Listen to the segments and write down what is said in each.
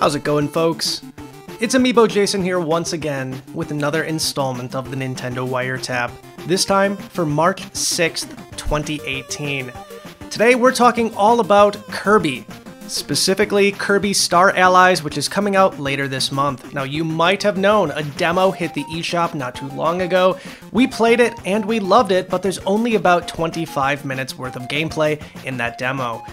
How's it going, folks? It's Amiibo Jason here once again with another installment of the Nintendo Wiretap, this time for March 6th, 2018. Today we're talking all about Kirby, specifically Kirby Star Allies, which is coming out later this month. Now, you might have known a demo hit the eShop not too long ago. We played it and we loved it, but there's only about 25 minutes worth of gameplay in that demo.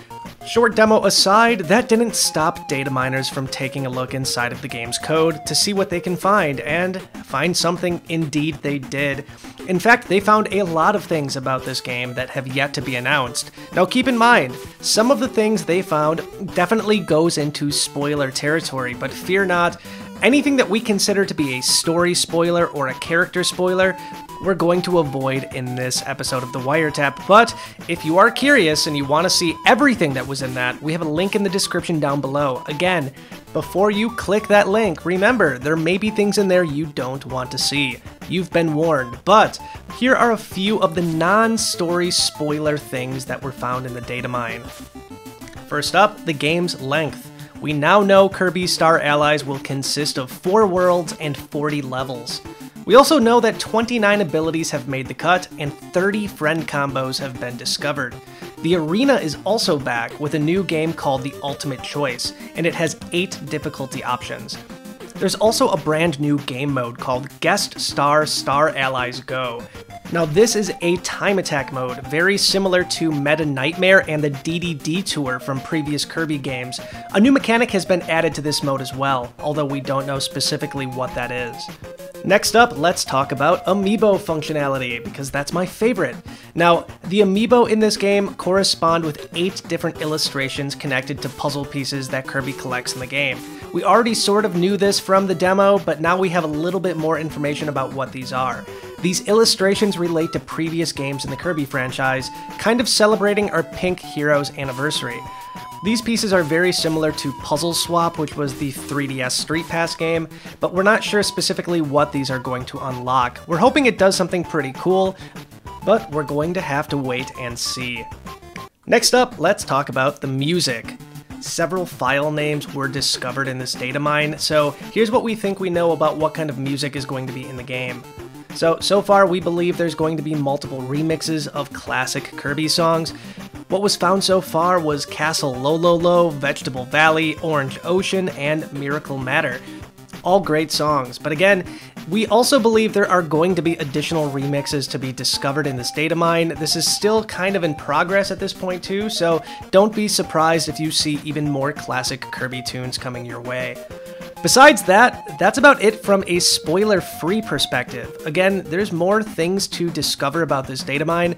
Short demo aside, that didn't stop data miners from taking a look inside of the game's code to see what they can find, and find something indeed they did. In fact, they found a lot of things about this game that have yet to be announced. Now keep in mind, some of the things they found definitely goes into spoiler territory, but fear not, anything that we consider to be a story spoiler or a character spoiler, we're going to avoid in this episode of the Wiretap. But if you are curious and you want to see everything that was in that, we have a link in the description down below. Again, before you click that link, remember, there may be things in there you don't want to see. You've been warned, but here are a few of the non-story spoiler things that were found in the Datamine. First up, the game's length. We now know Kirby Star Allies will consist of 4 worlds and 40 levels. We also know that 29 abilities have made the cut and 30 friend combos have been discovered. The arena is also back with a new game called The Ultimate Choice, and it has 8 difficulty options. There's also a brand new game mode called Guest Star Star Allies Go. Now this is a time attack mode, very similar to Meta Nightmare and the DDD Tour from previous Kirby games. A new mechanic has been added to this mode as well, although we don't know specifically what that is. Next up, let's talk about Amiibo functionality, because that's my favorite. Now, the Amiibo in this game correspond with 8 different illustrations connected to puzzle pieces that Kirby collects in the game. We already sort of knew this from the demo, but now we have a little bit more information about what these are. These illustrations relate to previous games in the Kirby franchise, kind of celebrating our Pink Heroes anniversary. These pieces are very similar to Puzzle Swap, which was the 3DS Street Pass game, but we're not sure specifically what these are going to unlock. We're hoping it does something pretty cool, but we're going to have to wait and see. Next up, let's talk about the music. Several file names were discovered in this Datamine, so here's what we think we know about what kind of music is going to be in the game. So far we believe there's going to be multiple remixes of classic Kirby songs. What was found so far was Castle Lololo, Vegetable Valley, Orange Ocean, and Miracle Matter. All great songs, but again, we also believe there are going to be additional remixes to be discovered in this Datamine. This is still kind of in progress at this point too, so don't be surprised if you see even more classic Kirby tunes coming your way. Besides that, that's about it from a spoiler-free perspective. Again, there's more things to discover about this Datamine.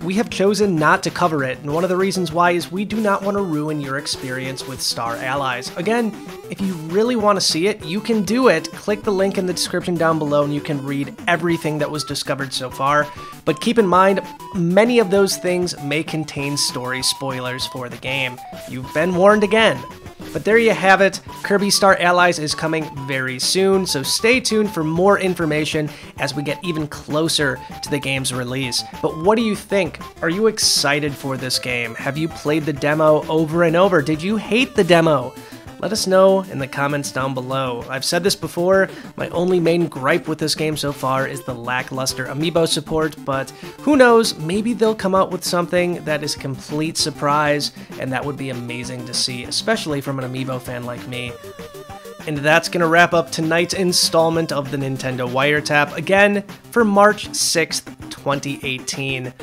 We have chosen not to cover it, and one of the reasons why is we do not want to ruin your experience with Star Allies. Again, if you really want to see it, you can do it. Click the link in the description down below and you can read everything that was discovered so far. But keep in mind, many of those things may contain story spoilers for the game. You've been warned again. But there you have it, Kirby Star Allies is coming very soon, so stay tuned for more information as we get even closer to the game's release. But what do you think? Are you excited for this game? Have you played the demo over and over? Did you hate the demo? Let us know in the comments down below. I've said this before, my only main gripe with this game so far is the lackluster Amiibo support, but who knows, maybe they'll come out with something that is a complete surprise, and that would be amazing to see, especially from an Amiibo fan like me. And that's going to wrap up tonight's installment of the Nintendo Wiretap, again, for March 6th, 2018.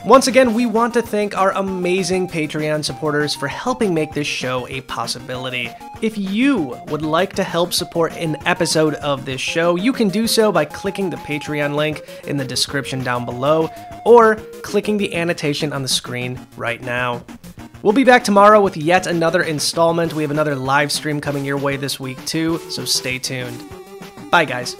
Once again, we want to thank our amazing Patreon supporters for helping make this show a possibility. If you would like to help support an episode of this show, you can do so by clicking the Patreon link in the description down below, or clicking the annotation on the screen right now. We'll be back tomorrow with yet another installment. We have another live stream coming your way this week too, so stay tuned. Bye guys.